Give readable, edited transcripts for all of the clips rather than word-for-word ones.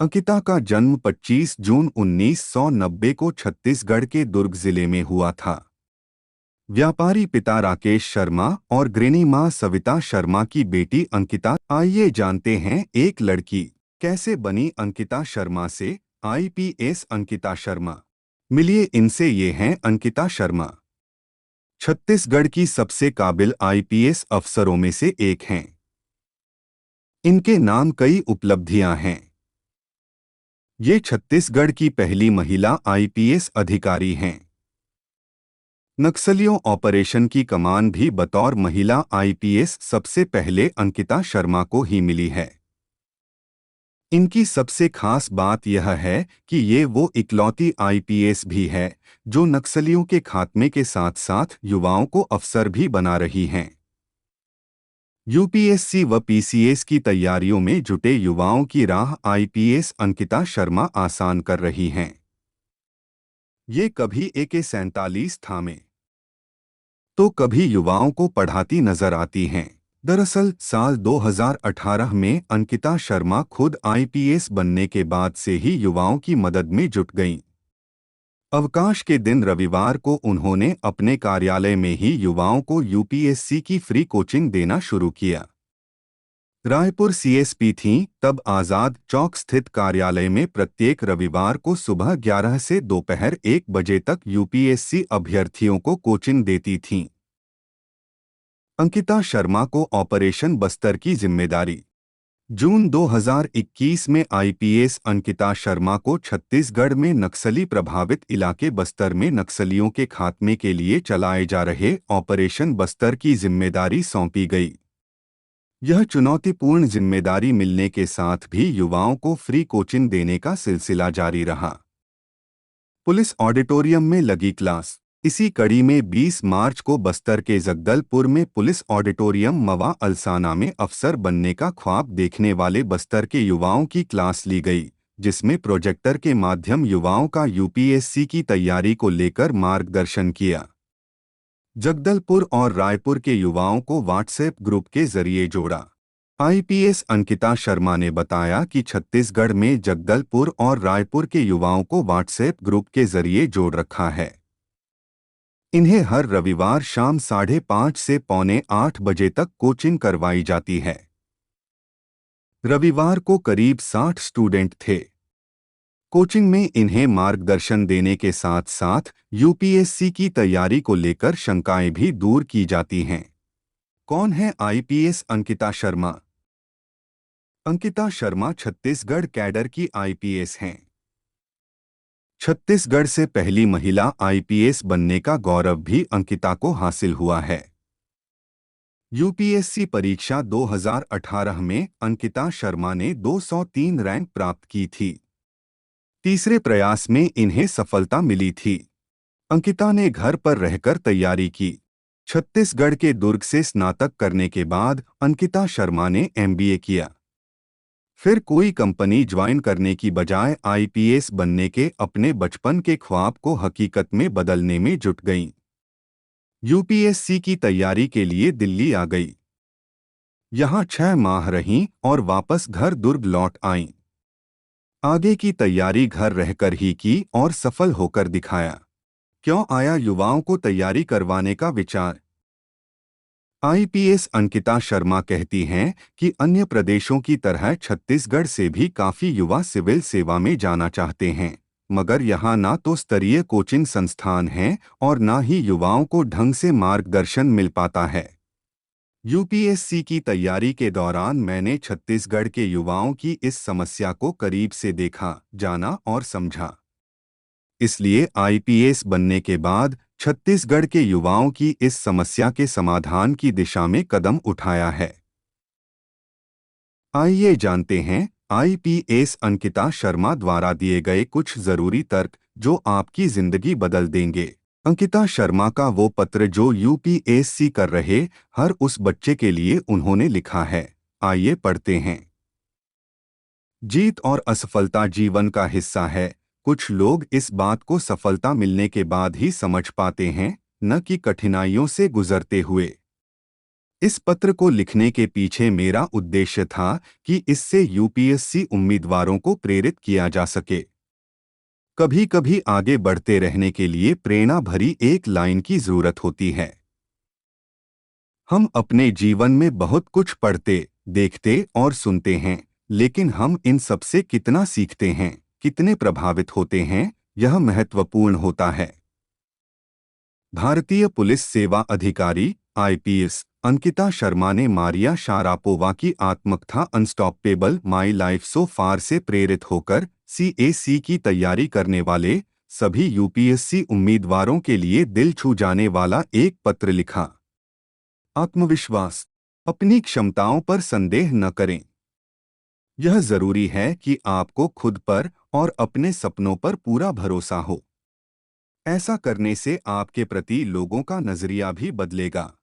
अंकिता का जन्म 25 जून 1990 को छत्तीसगढ़ के दुर्ग जिले में हुआ था। व्यापारी पिता राकेश शर्मा और गृहिणी मां सविता शर्मा की बेटी अंकिता। आइए जानते हैं एक लड़की कैसे बनी अंकिता शर्मा से। आईपीएस अंकिता शर्मा। मिलिए इनसे। ये हैं अंकिता शर्मा। छत्तीसगढ़ की सबसे काबिल आईपीएस अफसरों में से एक हैं। इनके नाम कई उपलब्धियां हैं। ये छत्तीसगढ़ की पहली महिला आईपीएस अधिकारी हैं। नक्सलियों ऑपरेशन की कमान भी बतौर महिला आईपीएस सबसे पहले अंकिता शर्मा को ही मिली है। इनकी सबसे खास बात यह है कि ये वो इकलौती आईपीएस भी है जो नक्सलियों के खात्मे के साथ साथ युवाओं को अफसर भी बना रही हैं। यूपीएससी व पीसीएस की तैयारियों में जुटे युवाओं की राह आईपीएस अंकिता शर्मा आसान कर रही हैं। ये कभी AK-47 थामे तो कभी युवाओं को पढ़ाती नजर आती हैं। दरअसल साल 2018 में अंकिता शर्मा खुद आईपीएस बनने के बाद से ही युवाओं की मदद में जुट गईं। अवकाश के दिन रविवार को उन्होंने अपने कार्यालय में ही युवाओं को यूपीएससी की फ्री कोचिंग देना शुरू किया। रायपुर सीएसपी थीं, तब आजाद चौक स्थित कार्यालय में प्रत्येक रविवार को सुबह 11 से दोपहर 1 बजे तक यूपीएससी अभ्यर्थियों को कोचिंग देती थीं। अंकिता शर्मा को ऑपरेशन बस्तर की जिम्मेदारी। जून 2021 में आईपीएस अंकिता शर्मा को छत्तीसगढ़ में नक्सली प्रभावित इलाके बस्तर में नक्सलियों के खात्मे के लिए चलाए जा रहे ऑपरेशन बस्तर की जिम्मेदारी सौंपी गई। यह चुनौतीपूर्ण जिम्मेदारी मिलने के साथ भी युवाओं को फ्री कोचिंग देने का सिलसिला जारी रहा। पुलिस ऑडिटोरियम में लगी क्लास। इसी कड़ी में 20 मार्च को बस्तर के जगदलपुर में पुलिस ऑडिटोरियम मवा अल्साना में अफसर बनने का ख्वाब देखने वाले बस्तर के युवाओं की क्लास ली गई, जिसमें प्रोजेक्टर के माध्यम युवाओं का यूपीएससी की तैयारी को लेकर मार्गदर्शन किया। जगदलपुर और रायपुर के युवाओं को व्हाट्सएप ग्रुप के जरिए जोड़ा। आईपीएस अंकिता शर्मा ने बताया कि छत्तीसगढ़ में जगदलपुर और रायपुर के युवाओं को व्हाट्सएप ग्रुप के जरिए जोड़ रखा है। इन्हें हर रविवार शाम 5:30 से 7:45 बजे तक कोचिंग करवाई जाती है। रविवार को करीब 60 स्टूडेंट थे। कोचिंग में इन्हें मार्गदर्शन देने के साथ साथ यूपीएससी की तैयारी को लेकर शंकाएं भी दूर की जाती हैं। कौन है आईपीएस अंकिता शर्मा? अंकिता शर्मा छत्तीसगढ़ कैडर की आईपीएस हैं। छत्तीसगढ़ से पहली महिला आईपीएस बनने का गौरव भी अंकिता को हासिल हुआ है। यूपीएससी परीक्षा 2018 में अंकिता शर्मा ने 203 रैंक प्राप्त की थी। तीसरे प्रयास में इन्हें सफलता मिली थी। अंकिता ने घर पर रहकर तैयारी की। छत्तीसगढ़ के दुर्ग से स्नातक करने के बाद अंकिता शर्मा ने एमबीए किया। फिर कोई कंपनी ज्वाइन करने की बजाय आईपीएस बनने के अपने बचपन के ख्वाब को हकीकत में बदलने में जुट गईं। यूपीएससी की तैयारी के लिए दिल्ली आ गई। यहाँ 6 माह रहीं और वापस घर दुर्ग लौट आईं। आगे की तैयारी घर रहकर ही की और सफल होकर दिखाया। क्यों आया युवाओं को तैयारी करवाने का विचार? आईपीएस अंकिता शर्मा कहती हैं कि अन्य प्रदेशों की तरह छत्तीसगढ़ से भी काफी युवा सिविल सेवा में जाना चाहते हैं, मगर यहाँ ना तो स्तरीय कोचिंग संस्थान हैं और ना ही युवाओं को ढंग से मार्गदर्शन मिल पाता है। यूपीएससी की तैयारी के दौरान मैंने छत्तीसगढ़ के युवाओं की इस समस्या को करीब से देखा, जाना और समझा। इसलिए आईपीएस बनने के बाद छत्तीसगढ़ के युवाओं की इस समस्या के समाधान की दिशा में कदम उठाया है। आइए जानते हैं आईपीएस अंकिता शर्मा द्वारा दिए गए कुछ जरूरी तर्क जो आपकी जिंदगी बदल देंगे। अंकिता शर्मा का वो पत्र जो यूपीएससी कर रहे हर उस बच्चे के लिए उन्होंने लिखा है। आइए पढ़ते हैं। जीत और असफलता जीवन का हिस्सा है। कुछ लोग इस बात को सफलता मिलने के बाद ही समझ पाते हैं, न कि कठिनाइयों से गुजरते हुए। इस पत्र को लिखने के पीछे मेरा उद्देश्य था कि इससे यूपीएससी उम्मीदवारों को प्रेरित किया जा सके। कभी कभी आगे बढ़ते रहने के लिए प्रेरणा भरी एक लाइन की जरूरत होती है। हम अपने जीवन में बहुत कुछ पढ़ते, देखते और सुनते हैं, लेकिन हम इन सब से कितना सीखते हैं, कितने प्रभावित होते हैं, यह महत्वपूर्ण होता है। भारतीय पुलिस सेवा अधिकारी आईपीएस अंकिता शर्मा ने मारिया शारापोवा की आत्मकथा अनस्टॉपेबल माई लाइफ सो फार से प्रेरित होकर सीएसी की तैयारी करने वाले सभी यूपीएससी उम्मीदवारों के लिए दिल छू जाने वाला एक पत्र लिखा। आत्मविश्वास। अपनी क्षमताओं पर संदेह न करें। यह जरूरी है कि आपको खुद पर और अपने सपनों पर पूरा भरोसा हो। ऐसा करने से आपके प्रति लोगों का नजरिया भी बदलेगा।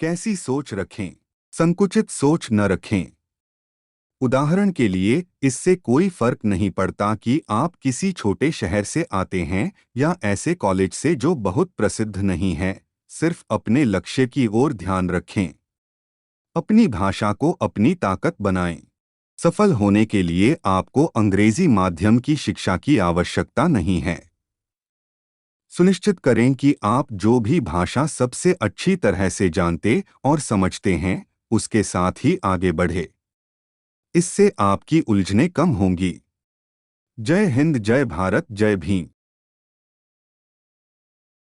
कैसी सोच रखें? संकुचित सोच न रखें। उदाहरण के लिए, इससे कोई फर्क नहीं पड़ता कि आप किसी छोटे शहर से आते हैं या ऐसे कॉलेज से जो बहुत प्रसिद्ध नहीं है, सिर्फ अपने लक्ष्य की ओर ध्यान रखें। अपनी भाषा को अपनी ताकत बनाएं। सफल होने के लिए आपको अंग्रेजी माध्यम की शिक्षा की आवश्यकता नहीं है। सुनिश्चित करें कि आप जो भी भाषा सबसे अच्छी तरह से जानते और समझते हैं, उसके साथ ही आगे बढ़े। इससे आपकी उलझनें कम होंगी। जय हिंद, जय भारत, जय भीम।